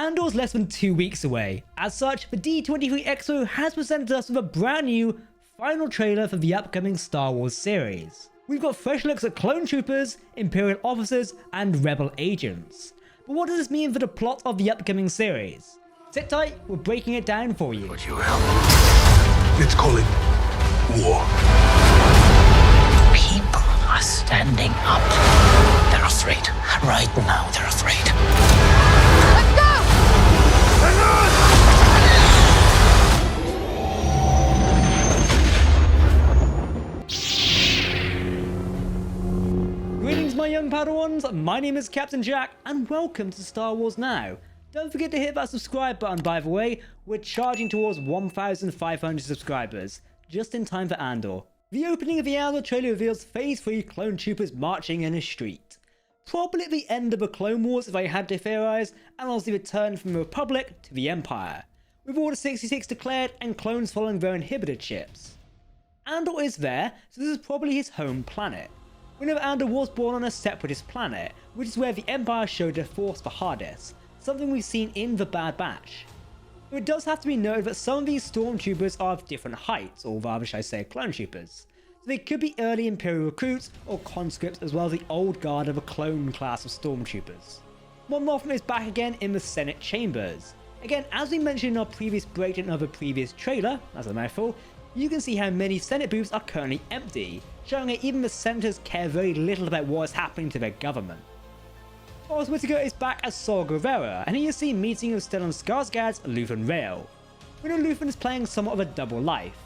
Andor's less than 2 weeks away. As such, the D23 Expo has presented us with a brand new final trailer for the upcoming Star Wars series. We've got fresh looks at clone troopers, Imperial officers, and Rebel agents. But what does this mean for the plot of the upcoming series? Sit tight, we're breaking it down for you. What you will. Let's call it war. People are standing up. They're afraid. Right now, they're afraid. Let's go! Greetings my young Padawans, my name is Captain Jack and welcome to Star Wars Now. Don't forget to hit that subscribe button by the way, we're charging towards 1,500 subscribers, just in time for Andor. The opening of the Andor trailer reveals Phase 3 clone troopers marching in a street. Probably at the end of the Clone Wars if I had to theorize, and also return from the Republic to the Empire, with Order 66 declared and clones following their inhibitor chips. Andor is there, so this is probably his home planet. We know Andor was born on a separatist planet, which is where the Empire showed their force the hardest, something we've seen in The Bad Batch. Though it does have to be noted that some of these stormtroopers are of different heights, or rather should I say clone troopers. So they could be early Imperial recruits or conscripts as well as the old guard of a clone class of stormtroopers. Mon Mothma is back again in the Senate chambers. Again, as we mentioned in our previous breakdown of a previous trailer, that's a mouthful, you can see how many Senate booths are currently empty, showing that even the senators care very little about what is happening to their government. Forrest Whitaker is back as Saw Gerrera, and he is seen meeting with Stellan Skarsgård's Luthen Rail. We know Luthen is playing somewhat of a double life.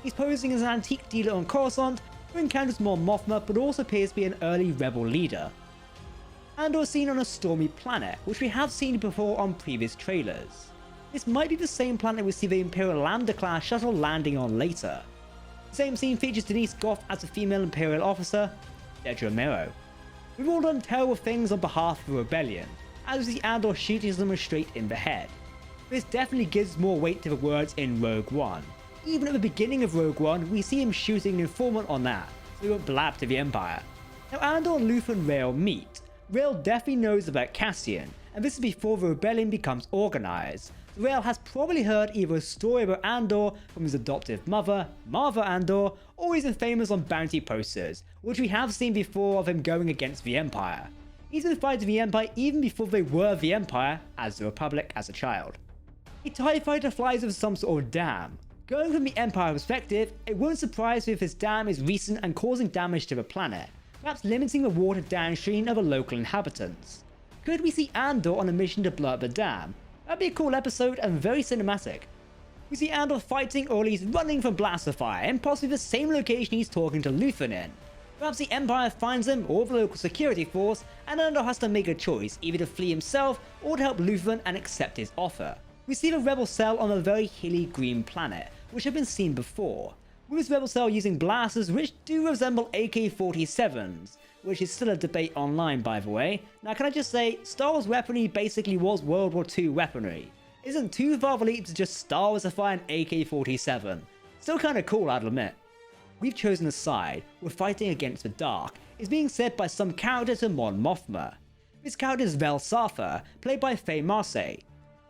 He's posing as an antique dealer on Coruscant, who encounters Mon Mothma but also appears to be an early rebel leader. Andor is seen on a stormy planet, which we have seen before on previous trailers. This might be the same planet we see the Imperial Lambda class shuttle landing on later. The same scene features Denise Gough as a female Imperial officer, Dedra Meero. We've all done terrible things on behalf of the rebellion, as we see Andor shooting someone straight in the head. This definitely gives more weight to the words in Rogue One. Even at the beginning of Rogue One, we see him shooting an informant on that, so he won't blab to the Empire. Now Andor and Luthen Rail meet. Rail definitely knows about Cassian, and this is before the rebellion becomes organized. Rail has probably heard either a story about Andor from his adoptive mother, Marva Andor, or he's been famous on bounty posters, which we have seen before of him going against the Empire. He's been fighting the Empire even before they were the Empire, as the Republic as a child. A TIE fighter flies over some sort of dam. Going from the Empire perspective, it won't surprise me if this dam is recent and causing damage to the planet, perhaps limiting the water downstream of the local inhabitants. Could we see Andor on a mission to blow up the dam? That'd be a cool episode and very cinematic. We see Andor fighting or at least running from blaster fire in possibly the same location he's talking to Luthen in. Perhaps the Empire finds him or the local security force and Andor has to make a choice either to flee himself or to help Luthen and accept his offer. We see the rebel cell on a very hilly green planet, which have been seen before, with this rebel cell using blasters which do resemble AK-47s, which is still a debate online by the way. Now can I just say, Star Wars weaponry basically was World War II weaponry. Isn't too far of a leap to just Star Wars to fire an AK-47. Still kinda cool I'll admit. We've chosen a side, we're fighting against the dark, is being said by some character to Mon Mothma. This character is Vel Sartha, played by Faye Marseille.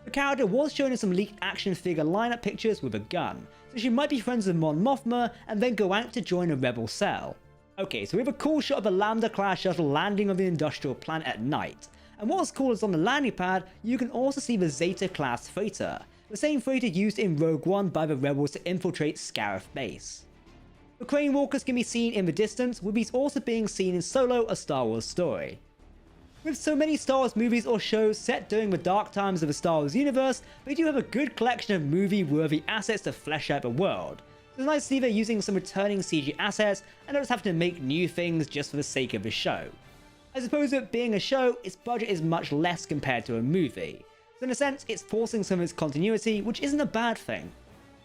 The character was shown in some leaked action figure lineup pictures with a gun, so she might be friends with Mon Mothma and then go out to join a rebel cell. Okay, so we have a cool shot of a Lambda class shuttle landing on the industrial planet at night, and what's cool is on the landing pad you can also see the Zeta class freighter, the same freighter used in Rogue One by the rebels to infiltrate Scarif base. The crane walkers can be seen in the distance, with these also being seen in Solo: A Star Wars Story. With so many Star Wars movies or shows set during the dark times of the Star Wars universe, they do have a good collection of movie-worthy assets to flesh out the world. So it's nice to see they're using some returning CG assets and not just having to make new things just for the sake of the show. I suppose that being a show, its budget is much less compared to a movie. So in a sense, it's forcing some of its continuity, which isn't a bad thing.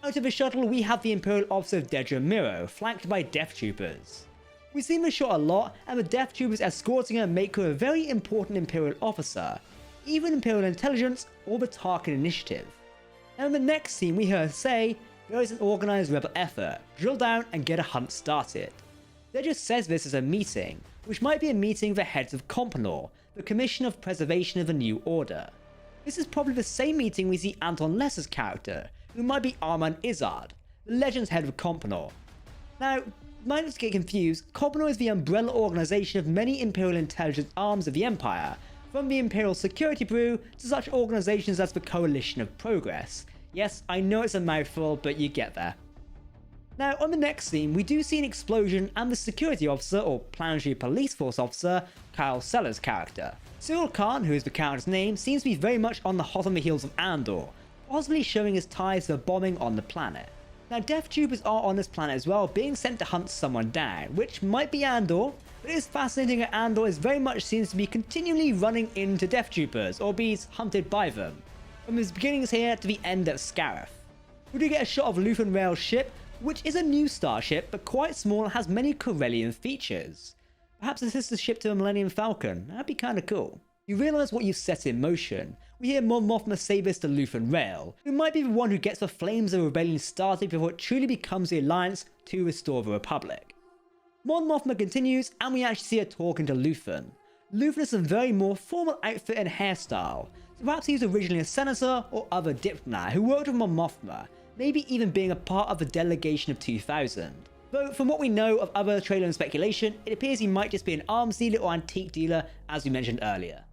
Out of the shuttle, we have the Imperial Officer of Dedra Meero, flanked by Death Troopers. We've seen this shot a lot, and the Death Troopers escorting her make her a very important Imperial officer, even Imperial Intelligence or the Tarkin Initiative. Now in the next scene we hear her say, there is an organised rebel effort, drill down and get a hunt started. Dedra says this as a meeting, which might be a meeting of the heads of Compnor, the Commission of Preservation of the New Order. This is probably the same meeting we see Anton Lesser's character, who might be Armand Izzard, the Legends head of Kompanor. Now, might not get confused, Kompanor is the umbrella organization of many Imperial intelligence arms of the Empire, from the Imperial Security Bureau to such organizations as the Coalition of Progress. Yes, I know it's a mouthful, but you get there. Now, on the next scene, we do see an explosion and the security officer, or planetary police force officer, Kyle Seller's character. Cyril Khan, who is the character's name, seems to be very much on the hot on the heels of Andor, possibly showing his ties to the bombing on the planet. Now, Death Troopers are on this planet as well, being sent to hunt someone down, which might be Andor, but it is fascinating that Andor is very much seems to be continually running into Death Troopers, or be hunted by them, from his beginnings here to the end at Scarif. We do get a shot of Luthen Rail's ship, which is a new starship, but quite small and has many Corellian features. Perhaps a sister ship to a Millennium Falcon, that'd be kinda cool. You realise what you've set in motion. We hear Mon Mothma say this to Luthen Rail, who might be the one who gets the flames of rebellion started before it truly becomes the Alliance to restore the Republic. Mon Mothma continues, and we actually see her talking to Luthen. Luthen has a very more formal outfit and hairstyle, so perhaps he was originally a senator or other diplomat who worked with Mon Mothma, maybe even being a part of the delegation of 2000. Though from what we know of other trailer and speculation, it appears he might just be an arms dealer or antique dealer, as we mentioned earlier.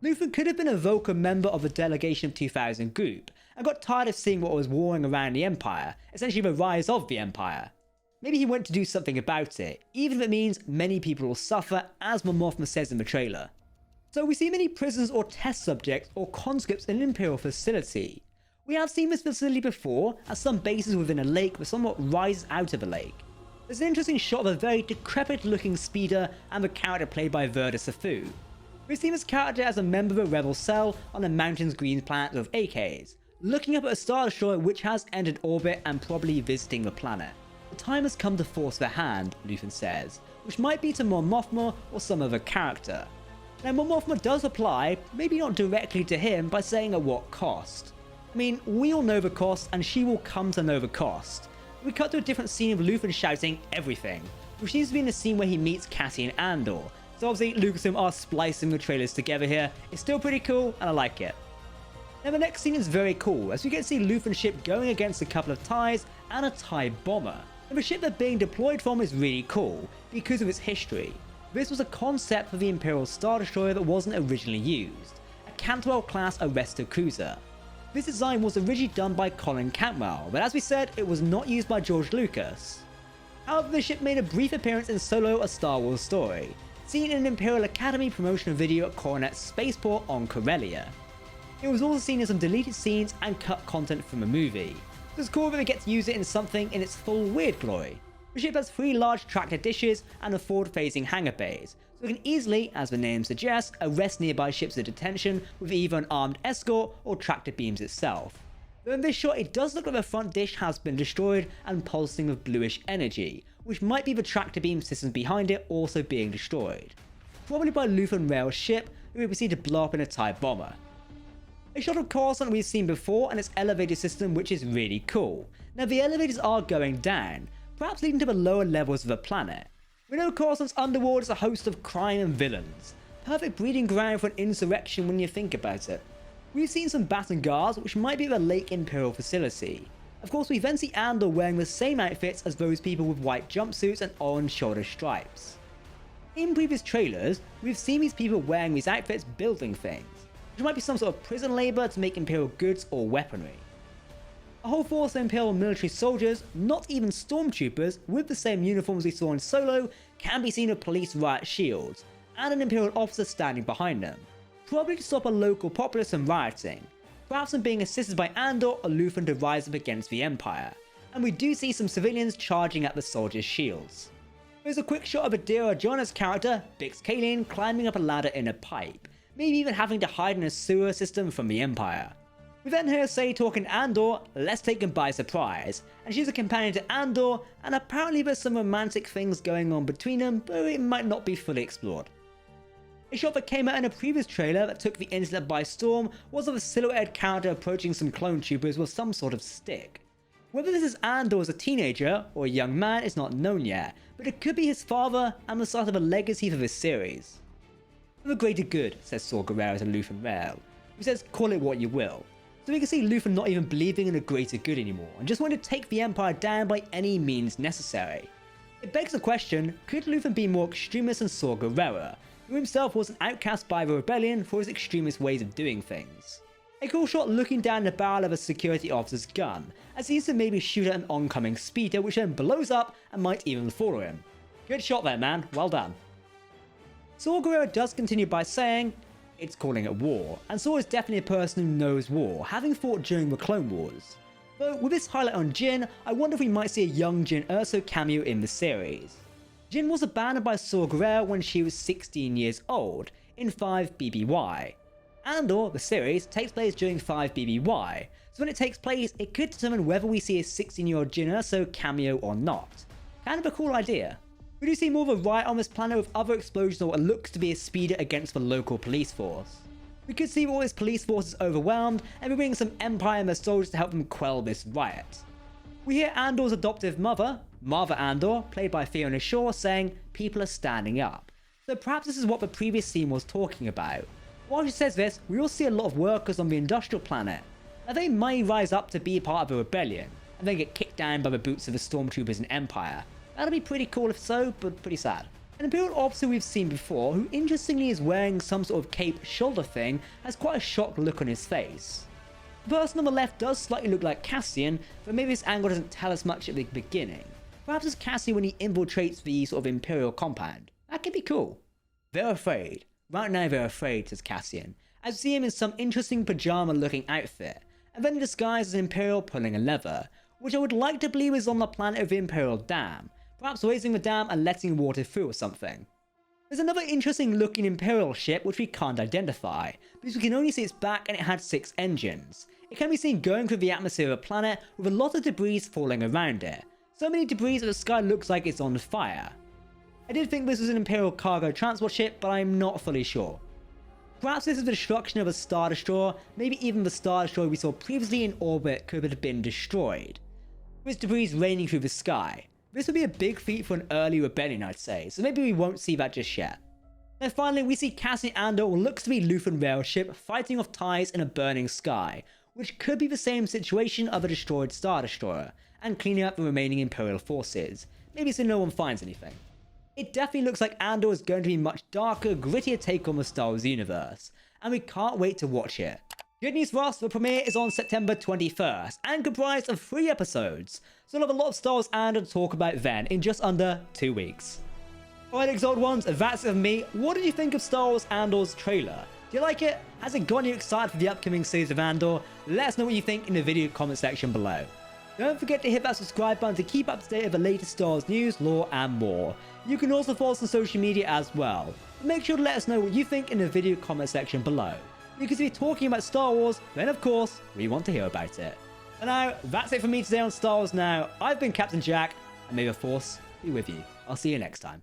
Luthen could have been a vocal member of the delegation of 2000 group, and got tired of seeing what was warring around the Empire, essentially the rise of the Empire. Maybe he went to do something about it, even if it means many people will suffer, as Mon Mothma says in the trailer. So we see many prisoners or test subjects or conscripts in an Imperial facility. We have seen this facility before, as some bases within a lake but somewhat rises out of a lake. There's an interesting shot of a very decrepit looking speeder and the character played by Verda Safu. We've seen this character as a member of a rebel cell on the Mountains Green planet of AKs, looking up at a Star Destroyer which has entered orbit and probably visiting the planet. The time has come to force their hand, Luthen says, which might be to Mon Mothma or some other character. Now Mon Mothma does reply, maybe not directly to him, by saying at what cost. I mean, we all know the cost, and she will come to know the cost. We cut to a different scene of Luthen shouting everything, which seems to be in the scene where he meets Cassian and Andor. So obviously Lucasfilm are splicing the trailers together here. It's still pretty cool, and I like it. Now the next scene is very cool, as we get to see Luthen's ship going against a couple of TIEs and a TIE bomber. And the ship they're being deployed from is really cool, because of its history. This was a concept for the Imperial Star Destroyer that wasn't originally used, a Cantwell-class arrestor cruiser. This design was originally done by Colin Cantwell, but as we said, it was not used by George Lucas. However, the ship made a brief appearance in Solo: A Star Wars Story, seen in an Imperial Academy promotional video at Coronet Spaceport on Corellia. It was also seen in some deleted scenes and cut content from a movie. It's cool that they get to use it in something in its full weird glory. The ship has 3 large tractor dishes and a forward-facing hangar bays, so it can easily, as the name suggests, arrest nearby ships of detention with either an armed escort or tractor beams itself. Though in this shot it does look like the front dish has been destroyed and pulsing with bluish energy, which might be the tractor beam systems behind it also being destroyed. Probably by Luthen Rail's ship, who we proceed to blow up in a TIE bomber. A shot of Coruscant we've seen before and its elevator system, which is really cool. Now the elevators are going down, perhaps leading to the lower levels of the planet. We know Coruscant's underworld is a host of crime and villains. Perfect breeding ground for an insurrection when you think about it. We've seen some Batangars, which might be the Lake Imperial facility. Of course, we then see Andor wearing the same outfits as those people with white jumpsuits and orange shoulder stripes. In previous trailers, we've seen these people wearing these outfits building things, which might be some sort of prison labour to make Imperial goods or weaponry. A whole force of Imperial military soldiers, not even stormtroopers, with the same uniforms we saw in Solo, can be seen with police riot shields, and an Imperial officer standing behind them, probably to stop a local populace from rioting, perhaps them being assisted by Andor or Luthen to rise up against the Empire, and we do see some civilians charging at the soldiers' shields. There's a quick shot of Adira Arjona's character, Bix Kalin, climbing up a ladder in a pipe, maybe even having to hide in a sewer system from the Empire. We then hear Say talking to Andor, let's take him by surprise, and she's a companion to Andor, and apparently there's some romantic things going on between them, but it might not be fully explored. A shot that came out in a previous trailer that took the internet by storm was of a silhouetted character approaching some clone troopers with some sort of stick. Whether this is Andor as a teenager or a young man is not known yet, but it could be his father and the start of a legacy for this series. For the greater good, says Saw Gerrera to Luthen Rail. who says call it what you will. So we can see Luthen not even believing in a greater good anymore, and just wanting to take the Empire down by any means necessary. It begs the question, could Luthen be more extremist than Saw Gerrera, who himself was an outcast by the rebellion for his extremist ways of doing things? A cool shot looking down the barrel of a security officer's gun, as he used to maybe shoot at an oncoming speeder which then blows up and might even follow him. Good shot there, man, well done. Saw Gerrera does continue by saying, it's calling it war, and Saw is definitely a person who knows war, having fought during the Clone Wars. Though with this highlight on Jyn, I wonder if we might see a young Jyn Erso cameo in the series. Jyn was abandoned by Saw Gerrera when she was 16 years old, in 5 BBY. Andor, the series, takes place during 5 BBY, so when it takes place, it could determine whether we see a 16-year-old Jyn Erso cameo or not. Kind of a cool idea. We do see more of a riot on this planet with other explosions or what looks to be a speeder against the local police force. We could see all this police force is overwhelmed and we bring some Empire and their soldiers to help them quell this riot. We hear Andor's adoptive mother, Martha Andor, played by Fiona Shaw, saying people are standing up. So perhaps this is what the previous scene was talking about. While she says this, we also see a lot of workers on the industrial planet. Now they might rise up to be part of the rebellion, and then get kicked down by the boots of the stormtroopers in Empire. That'll be pretty cool if so, but pretty sad. An Imperial officer we've seen before, who interestingly is wearing some sort of cape shoulder thing, has quite a shocked look on his face. The person on the left does slightly look like Cassian, but maybe this angle doesn't tell us much at the beginning. Perhaps it's Cassian when he infiltrates the sort of Imperial compound. That could be cool. They're afraid. Right now they're afraid, says Cassian, as we see him in some interesting pajama looking outfit, and then disguised as an Imperial pulling a lever, which I would like to believe is on the planet of the Imperial Dam, perhaps raising the dam and letting water through or something. There's another interesting looking Imperial ship which we can't identify, because we can only see its back and it had 6 engines. It can be seen going through the atmosphere of the planet with a lot of debris falling around it. So many debris that the sky looks like it's on fire. I did think this was an Imperial cargo transport ship, but I'm not fully sure. Perhaps this is the destruction of a Star Destroyer, maybe even the Star Destroyer we saw previously in orbit could have been destroyed. With debris raining through the sky. This would be a big feat for an early rebellion, I'd say, so maybe we won't see that just yet. Then finally, we see Cassian Andor, what looks to be Luthen rail ship, fighting off TIEs in a burning sky, which could be the same situation of a destroyed Star Destroyer, and cleaning up the remaining Imperial forces, maybe so no one finds anything. It definitely looks like Andor is going to be a much darker, grittier take on the Star Wars universe, and we can't wait to watch it. Good news for us, the premiere is on September 21st, and comprised of 3 episodes, so we'll have a lot of Star Wars Andor to talk about then, in just under 2 weeks. Alright Exalted Ones, that's it for me. What did you think of Star Wars Andor's trailer? Do you like it? Has it gotten you excited for the upcoming series of Andor? Let us know what you think in the video comment section below. Don't forget to hit that subscribe button to keep up to date with the latest Star Wars news, lore, and more. You can also follow us on social media as well. Make sure to let us know what you think in the video comment section below. Because if you're talking about Star Wars, then of course, we want to hear about it. For now, that's it for me today on Star Wars Now. I've been Captain Jack, and may the Force be with you. I'll see you next time.